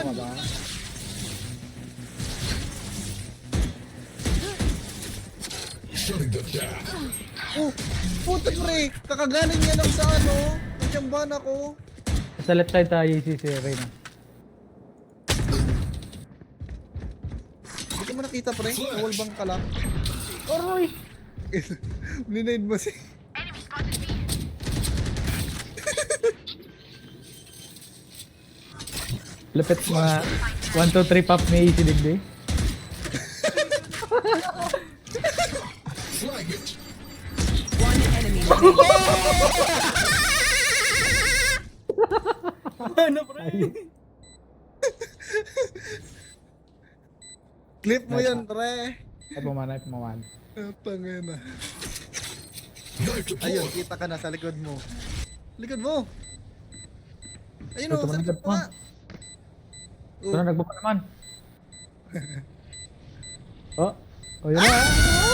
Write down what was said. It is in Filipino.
ka ba? Oh, puta pre, kakagaling niya lang sa ano, natiyamban ako. Sa left side tayo si Reyna. Hindi ko mo nakita pre, nawalbang ka lang. Aroy! Ninade mo si... Lapit mga 1, 2, 3 pop may easy digdi. One enemy remaining. Ano pre? Clip mo yun pre. Ay pumanay, pumawan. Tangina. Ayun, kita ka na sa likod mo. Likod mo! Ayun o, Ito, sa likod managap mo mo. nga. Ito na, nagbaba naman. Oh, oh yun na.